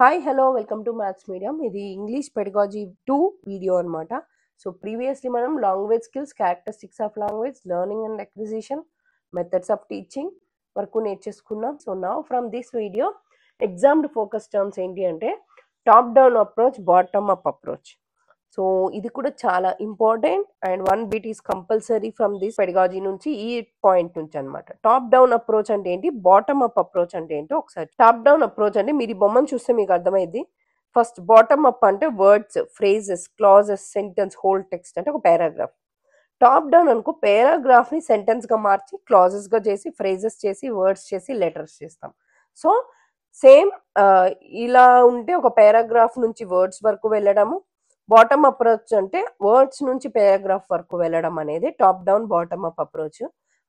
Hi hello welcome to maths medium. ఇది English pedagogy 2 video అనమాట. So previously మనం language skills, characteristics of language, learning and acquisition, methods of teaching వరకు నేర్చేసుకున్నాం. So now from this video examined focus terms ఏంటి అంటే top down approach, bottom up approach. So ఇది కూడా చాలా important and one bit is compulsory from this pedagogy నుంచి, ఈ point నుంచి అనమాట. టాప్ డౌన్ అప్రోచ్ అంటే ఏంటి, బాటమ్ అప్ అప్రోచ్ అంటే ఏంటో ఒకసారి. టాప్ డౌన్ అప్రోచ్ అంటే మీరు ఈ బొమ్మను చూస్తే మీకు అర్థమైంది. ఫస్ట్ బాటమ్ అప్ అంటే words, phrases, clauses, sentence, whole text అంటే ఒక పారాగ్రాఫ్. టాప్ డౌన్ అనుకో పారాగ్రాఫ్ ని సెంటెన్స్ గా మార్చి, క్లాజెస్ గా చేసి, ఫ్రేజెస్ చేసి, వర్డ్స్ చేసి, లెటర్స్ చేస్తాం. సో సేమ్ ఇలా ఉంటే ఒక పారాగ్రాఫ్ నుంచి వర్డ్స్ వరకు వెళ్ళడము. బాటమ్ అప్రోచ్ అంటే వర్డ్స్ నుంచి పారాగ్రాఫ్ వరకు వెళ్ళడం అనేది top down bottom up approach.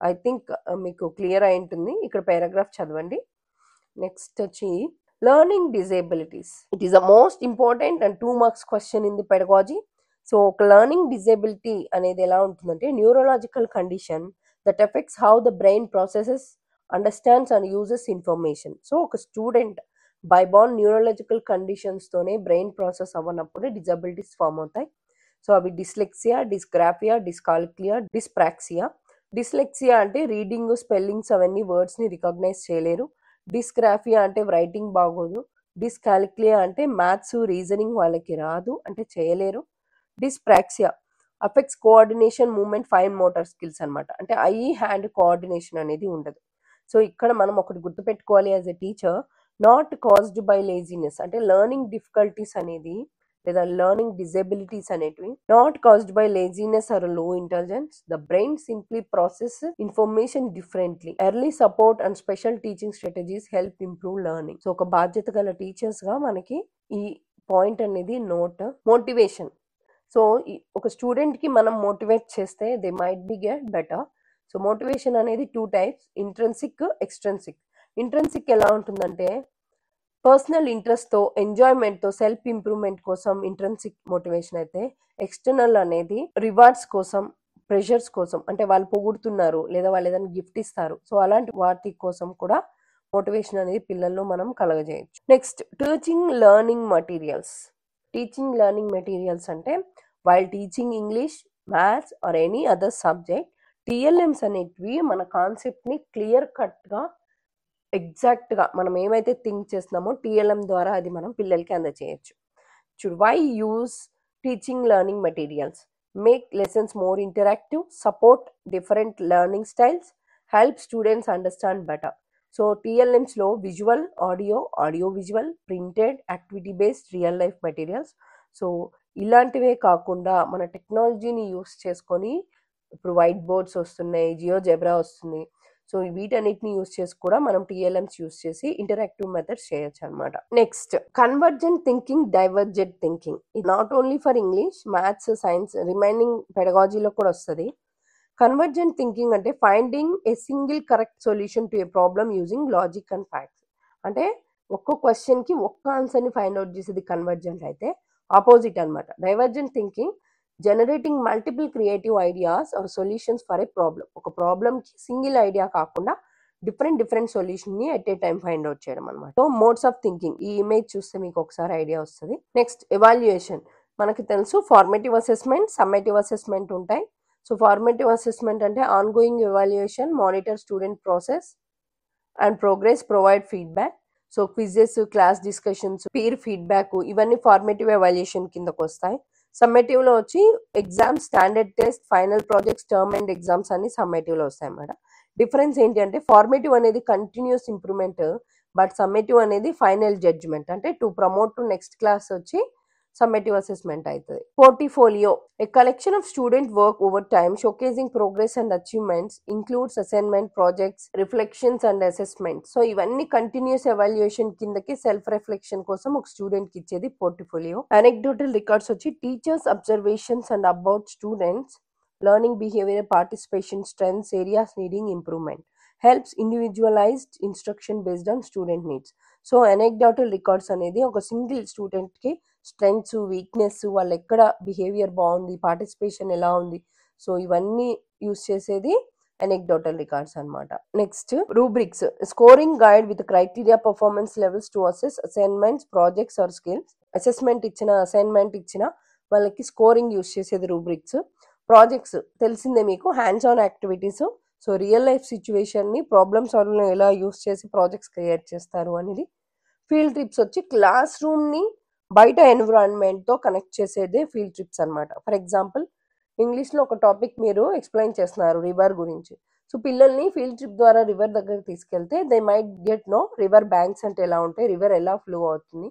I think మీకు క్లియర్ అయి ఉంటుంది. ఇక్కడ పారాగ్రాఫ్ చదవండి. నెక్స్ట్ వచ్చి learning disabilities. It is the most important and 2 marks question in the pedagogy. So ఒక లెర్నింగ్ డిజేబిలిటీ అనేది ఎలా ఉంటుందంటే neurological condition that effects how the brain processes, understands and uses information. So ఒక student బైబార్న్ neurological కండిషన్స్తోనే brain process అవ్వనప్పుడు disabilities form అవుతాయి. So అవి dyslexia, dysgraphia, dyscalculia, dyspraxia. Dyslexia అంటే reading, spellings అవన్నీ వర్డ్స్ని రికగ్నైజ్ చేయలేరు. డిస్గ్రాఫియా అంటే రైటింగ్ బాగోదు. డిస్కాల్క్లియా అంటే మ్యాథ్స్, రీజనింగ్ వాళ్ళకి రాదు అంటే చేయలేరు. Dyspraxia affects coordination, movement, fine motor skills అనమాట. అంటే ఐ హ్యాండ్ కోఆర్డినేషన్ అనేది ఉండదు. సో ఇక్కడ మనం ఒకటి గుర్తుపెట్టుకోవాలి as a teacher, not caused by laziness. అంటే లెర్నింగ్ డిఫికల్టీస్ అనేది లేదా లెర్నింగ్ డిజేబిలిటీస్ అనేటివి not caused by laziness or low intelligence. The brain simply process information differently. Early support and special teaching strategies help improve learning. So ఒక బాధ్యత గల teachers గా మనకి ఈ పాయింట్ అనేది నోట్. మోటివేషన్. సో ఒక స్టూడెంట్ కి మనం మోటివేట్ చేస్తే they might be get better. So motivation అనేది 2 టైప్స్, ఇంట్రెన్సిక్, ఎక్స్ట్రెన్సిక్. ఇంట్రెన్సిక్ ఎలా ఉంటుందంటే పర్సనల్ ఇంట్రెస్ట్తో, ఎంజాయ్మెంట్తో, సెల్ఫ్ ఇంప్రూవ్మెంట్ కోసం ఇంట్రెన్సిక్ మోటివేషన్ అయితే, ఎక్స్టర్నల్ అనేది రివార్డ్స్ కోసం, ప్రెషర్స్ కోసం, అంటే వాళ్ళు పొగుడుతున్నారు లేదా వాళ్ళు ఏదైనా గిఫ్ట్ ఇస్తారు, సో అలాంటి వాటి కోసం కూడా మోటివేషన్ అనేది పిల్లల్లో మనం కలగజేయచ్చు. Next teaching learning materials. Teaching learning materials అంటే while teaching English, maths or any other subject, TLMs అనేటివి మన కాన్సెప్ట్ని క్లియర్ కట్గా ఎగ్జాక్ట్గా మనం ఏమైతే థింక్ చేస్తున్నామో టిఎల్ఎం ద్వారా అది మనం పిల్లలకి అందచేయచ్చు. చూడు, why use teaching learning materials? Make lessons more interactive, support different learning styles, help students understand better. So టిఎల్ఎమ్స్లో visual, audio, audio visual, printed, activity based, real life materials. So ఇలాంటివే కాకుండా మన టెక్నాలజీని యూస్ చేసుకొని ఇప్పుడు వైట్ బోర్డ్స్ వస్తున్నాయి, Jio zebra వస్తుంది. So వీటన్నిటిని యూస్ చేసి కూడా మనం టిఎల్ఎమ్స్ యూస్ చేసి ఇంటరాక్టివ్ మెథడ్స్ చేయొచ్చు అనమాట. Next convergent thinking, divergent thinking. ఇది not only for English, maths, science, remaining పెడగాజీలో కూడా వస్తుంది. కన్వర్జెంట్ థింకింగ్ అంటే finding a single correct solution to a problem using logic and facts. అంటే ఒక్కో క్వశ్చన్కి ఒక్క ఆన్సర్ని ఫైండ్ అవుట్ చేసేది కన్వర్జెంట్ అయితే, ఆపోజిట్ అనమాట divergent thinking, generating multiple creative ideas are solutions for a problem. ఒక ప్రాబ్లమ్కి సింగిల్ ఐడియా కాకుండా డిఫరెంట్ సొల్యూషన్ని at a time find out చేయడం అనమాట. సో మోడ్స్ ఆఫ్ థింకింగ్, ఈ ఇమేజ్ చూస్తే మీకు ఒకసారి ఐడియా వస్తుంది. Next evaluation. మనకి తెలుసు ఫార్మేటివ్ అసెస్మెంట్, సమ్మేటివ్ అసెస్మెంట్ ఉంటాయి. సో ఫార్మేటివ్ అసెస్మెంట్ అంటే ongoing evaluation, monitor student process and progress, provide feedback. So quizzes, class discussions, peer feedback ఇవన్నీ ఫార్మేటివ్ ఎవాల్యుయేషన్ కిందకు వస్తాయి. సమ్మేటివ్లో వచ్చి exams, standard test, final projects, term and exams అన్ని సమ్మేటివ్లో వస్తాయి అన్నమాట. డిఫరెన్స్ ఏంటి అంటే ఫార్మేటివ్ అనేది కంటిన్యూస్ ఇంప్రూవ్మెంట్, బట్ సమ్మేటివ్ అనేది ఫైనల్ జడ్జ్మెంట్. అంటే to promote to next class వచ్చి సమ్మేటివ్ అసెస్మెంట్ అవుతుంది. Portfolio, A collection of student work over time showcasing progress and achievements, includes assignment, projects, reflections and assessment. So ఇవన్నీ continuous evaluation కిందకి self reflection కోసం ఒక student కి ఇచ్చేది portfolio. Anecdotal records వచ్చి teachers observations and about students, learning behavior, participation, strengths, areas needing improvement, helps individualized instruction based on student needs. So anecdotal records అనేది ఒక single స్టూడెంట్కి strengths, weakness, వాళ్ళు ఎక్కడ బిహేవియర్ బాగుంది, పార్టిసిపేషన్ ఎలా ఉంది, సో ఇవన్నీ యూస్ చేసేది anecdotal records అన్నమాట. Next rubrics, scoring guide with criteria performance levels to assess assignments projects or skills. Assessment ఇచ్చిన అసైన్మెంట్ ఇచ్చిన వాళ్ళకి స్కోరింగ్ యూస్ చేసేది రూబ్రిక్స్. ప్రాజెక్ట్స్ తెలిసిందే మీకు, hands on activities. So real life situation ని ప్రాబ్లమ్ సాల్వింగ్ ఎలా use చేసి ప్రాజెక్ట్స్ క్రియేట్ చేస్తారు అనేది. ఫీల్డ్ ట్రిప్స్ వచ్చి క్లాస్ రూమ్ ని బయట ఎన్విరాన్మెంట్ తో కనెక్ట్ చేసేదే ఫీల్డ్ ట్రిప్స్ అన్నమాట. ఫర్ ఎగ్జాంపుల్ ఇంగ్లీష్ లో ఒక టాపిక్ మీరు ఎక్స్ప్లెయిన్ చేస్తున్నారు రివర్ గురించి. సో పిల్లల్ని ఫీల్డ్ ట్రిప్ ద్వారా రివర్ దగ్గరికి తీసుకెళ్తే they might get know river banks అంటే ఎలా ఉంటాయి, రివర్ ఎలా ఫ్లో అవుతుంది,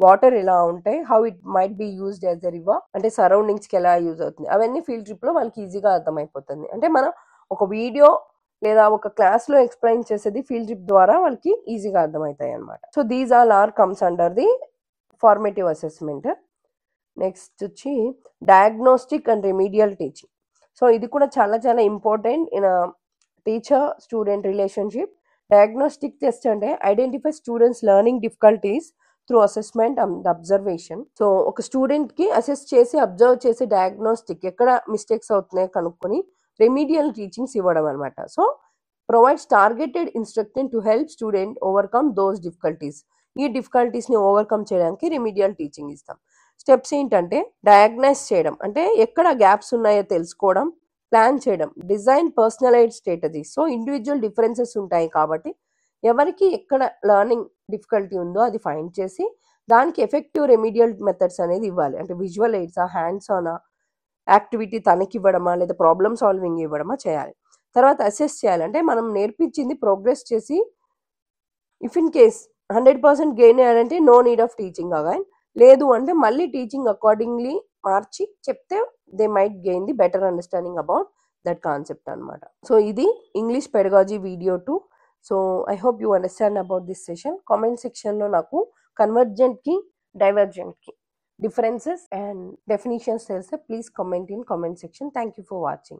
వాటర్ ఎలా ఉంటాయి, how it might be used as a river, అంటే సరౌండింగ్స్ కి ఎలా యూజ్ అవుతుంది, అవన్నీ ఫీల్డ్ ట్రిప్ లో వాళ్ళకి ఈజీగా అర్థమైపోతుంది. అంటే మనం ఒక వీడియో లేదా ఒక క్లాస్ లో ఎక్స్ప్లెయిన్ చేసేది ఫీల్డ్ ట్రిప్ ద్వారా వాళ్ళకి ఈజీగా అర్థమవుతాయి అనమాట. So these are comes under the formative assessment. Next వచ్చి diagnostic and remedial teaching. So ఇది కూడా చాలా చాలా important in teacher student relationship. Diagnostic test అంటే identify students learning difficulties through assessment and observation. So ఒక స్టూడెంట్ కి assess చేసి observe చేసి డయాగ్నోస్టిక్ ఎక్కడ మిస్టేక్స్ అవుతున్నాయో కనుక్కొని రెమీడియల్ టీచింగ్స్ ఇవ్వడం అనమాట. So provides targeted instruction to help student overcome those difficulties. ఈ డిఫికల్టీస్ ని ఓవర్కమ్ చేయడానికి రెమీడియల్ టీచింగ్ ఇస్తాం. స్టెప్స్ ఏంటంటే డయాగ్నైజ్ చేయడం, అంటే ఎక్కడ గ్యాప్స్ ఉన్నాయో తెలుసుకోవడం, ప్లాన్ చేయడం, design personalised strategies. So individual differences ఉంటాయి కాబట్టి ఎవరికి ఎక్కడ లెర్నింగ్ డిఫికల్టీ ఉందో అది ఫైండ్ చేసి దానికి ఎఫెక్టివ్ రెమీడియల్ మెథడ్స్ అనేది ఇవ్వాలి. అంటే విజువల్ ఎయిడ్సా, హ్యాండ్స్ ఆనా, యాక్టివిటీ తనకి ఇవ్వడమా లేదా ప్రాబ్లమ్ సాల్వింగ్ ఇవ్వడమా చేయాలి. తర్వాత అసెస్ చేయాలి, అంటే మనం నేర్పించింది ప్రోగ్రెస్ చేసి ఇఫ్ ఇన్ కేస్ 100% గెయిన్ అయ్యాలంటే no need of teaching again, లేదు అంటే మళ్ళీ టీచింగ్ అకార్డింగ్లీ మార్చి చెప్తే they might gain the better understanding about that concept అనమాట. సో ఇది English pedagogy video 2. So I hope you understand about this session. Comment సెక్షన్లో నాకు కన్వర్జెంట్కి డైవర్జెంట్కి differences and definitions తెలిస్తే please comment in comment section. Thank you for watching.